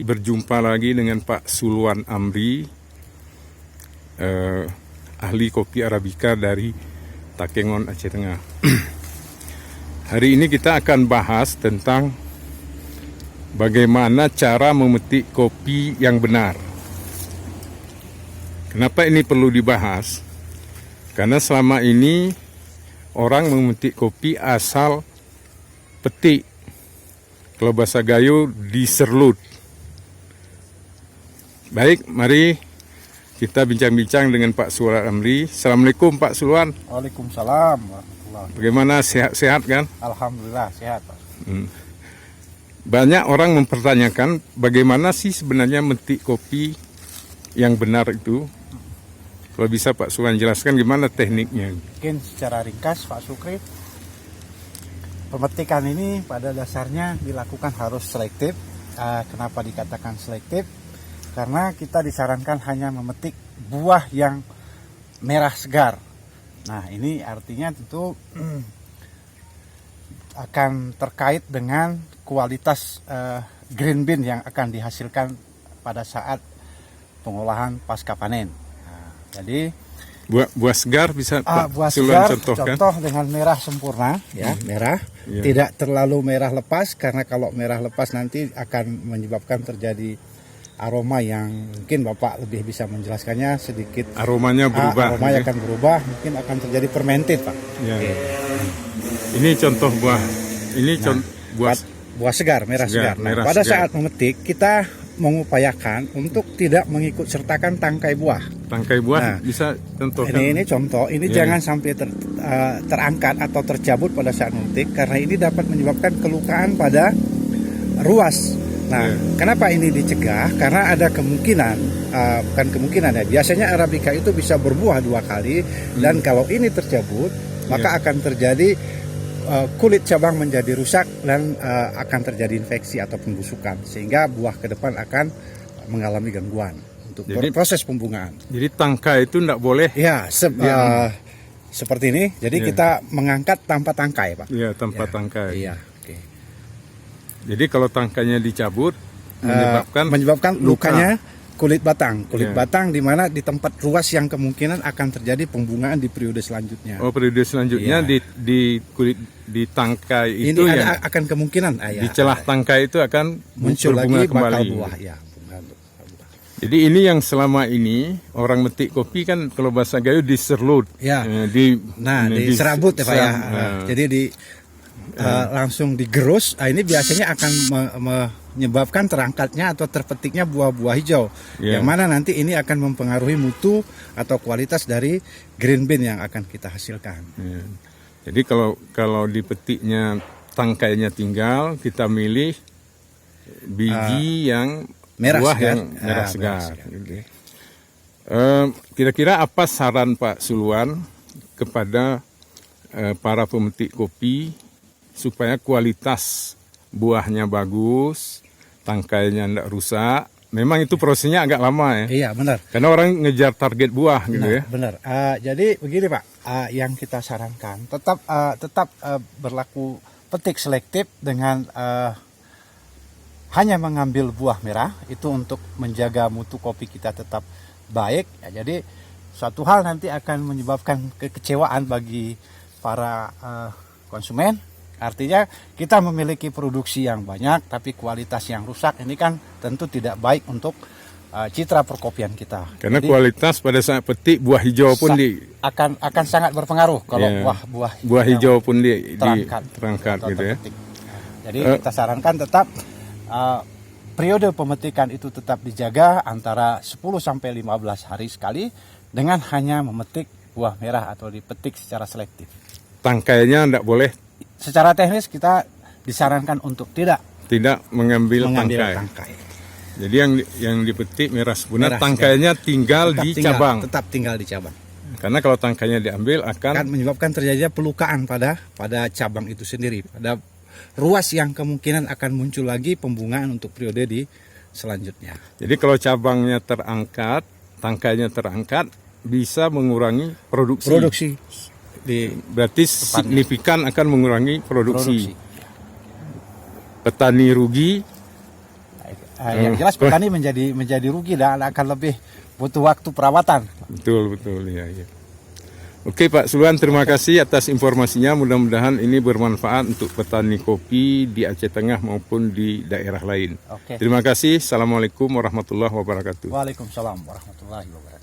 Berjumpa lagi dengan Pak Sulwan Amri, ahli kopi Arabica dari Takengon, Aceh Tengah. Hari ini kita akan bahas tentang bagaimana cara memetik kopi yang benar. Kenapa ini perlu dibahas? Karena selama ini orang memetik kopi asal petik. Kalau bahasa Gayo diserlut. Baik, mari kita bincang-bincang dengan Pak Sulwan Amri. Assalamualaikum Pak Sulwan. Waalaikumsalam warahmatullahi. Bagaimana, sehat-sehat kan? Alhamdulillah sehat, Pak. Banyak orang mempertanyakan bagaimana sih sebenarnya memetik kopi yang benar itu. Kalau bisa Pak Sulwan jelaskan gimana tekniknya. Mungkin secara ringkas Pak Sukri, pemetikan ini pada dasarnya dilakukan harus selektif. Kenapa dikatakan selektif? Karena kita disarankan hanya memetik buah yang merah segar. Nah, ini artinya tentu akan terkait dengan kualitas green bean yang akan dihasilkan pada saat pengolahan pasca panen. Nah, jadi buah segar bisa Pak buah Sulwan segar, contohkan? contoh dengan merah sempurna, ya merah, tidak terlalu merah lepas, karena kalau merah lepas nanti akan menyebabkan terjadi aroma yang mungkin Bapak lebih bisa menjelaskannya sedikit. Aromanya berubah. Aromanya akan berubah, mungkin akan terjadi fermented, Pak. Ya. Oke. Ini contoh buah. Ini Buah segar, merah segar. Nah, merah pada segar. saat memetik kita mengupayakan untuk tidak mengikut sertakan tangkai buah. Tangkai buah Nah, bisa contohkan. Ini contoh, ini Ya. jangan sampai terangkat atau tercabut pada saat memetik, karena ini dapat menyebabkan kelukaan pada ruas. Nah, kenapa ini dicegah? Karena ada kemungkinan, bukan kemungkinan ya, biasanya Arabica itu bisa berbuah 2 kali, dan kalau ini tercabut, maka akan terjadi kulit cabang menjadi rusak dan akan terjadi infeksi atau pembusukan, sehingga buah ke depan akan mengalami gangguan untuk proses pembungaan. Jadi tangkai itu tidak boleh. Ya, seperti ini. Jadi kita mengangkat tanpa tangkai, Pak. Iya, tanpa tangkai. Iya. Oke. Jadi kalau tangkainya dicabut menyebabkan lukanya kulit batang. Kulit batang di mana di tempat ruas yang kemungkinan akan terjadi pembungaan di periode selanjutnya. Oh, periode selanjutnya di kulit di tangkai Ini itu akan kemungkinan di celah tangkai itu akan muncul berbunga lagi kembali. bakal buah, ya. Jadi ini yang selama ini orang metik kopi kan kalau bahasa Gayo diserlut. Ya. Diserabut ya, Pak ya. Jadi langsung digerus. Ini biasanya akan menyebabkan terangkatnya atau terpetiknya buah-buah hijau, yang mana nanti ini akan mempengaruhi mutu atau kualitas dari green bean yang akan kita hasilkan. Jadi kalau dipetiknya tangkainya tinggal, kita milih biji yang buah yang merah segar. Kira-kira apa saran Pak Sulwan kepada para pemetik kopi supaya kualitas buahnya bagus, tangkainya tidak rusak? Memang itu prosesnya agak lama ya. Iya, benar. Karena orang ngejar target buah gitu ya. Benar. Jadi begini, Pak, yang kita sarankan tetap berlaku petik selektif dengan hanya mengambil buah merah itu untuk menjaga mutu kopi kita tetap baik. Ya, jadi suatu hal nanti akan menyebabkan kekecewaan bagi para konsumen. Artinya kita memiliki produksi yang banyak tapi kualitas yang rusak, ini kan tentu tidak baik untuk citra perkopian kita. Karena jadi, kualitas pada saat petik buah hijau pun akan sangat berpengaruh kalau buah hijau pun terangkat gitu ya. Jadi kita sarankan tetap periode pemetikan itu tetap dijaga antara 10-15 hari sekali dengan hanya memetik buah merah atau dipetik secara selektif. Tangkainya tidak boleh. Secara teknis kita disarankan untuk tidak mengambil tangkai. Jadi yang dipetik merah sempurna, tangkainya tinggal di cabang. Tetap tinggal di cabang. Karena kalau tangkainya diambil akan menyebabkan terjadinya pelukaan pada cabang itu sendiri, pada ruas yang kemungkinan akan muncul lagi pembungaan untuk periode di selanjutnya. Jadi kalau cabangnya terangkat, tangkainya terangkat, bisa mengurangi produksi. Berarti signifikan akan mengurangi produksi. Petani rugi, Yang jelas petani menjadi rugi dan akan lebih butuh waktu perawatan. Betul, ya. Oke Pak Suluan, terima kasih atas informasinya. Mudah-mudahan ini bermanfaat untuk petani kopi di Aceh Tengah maupun di daerah lain. Oke. Terima kasih. Assalamualaikum warahmatullahi wabarakatuh. Waalaikumsalam warahmatullahi wabarakatuh.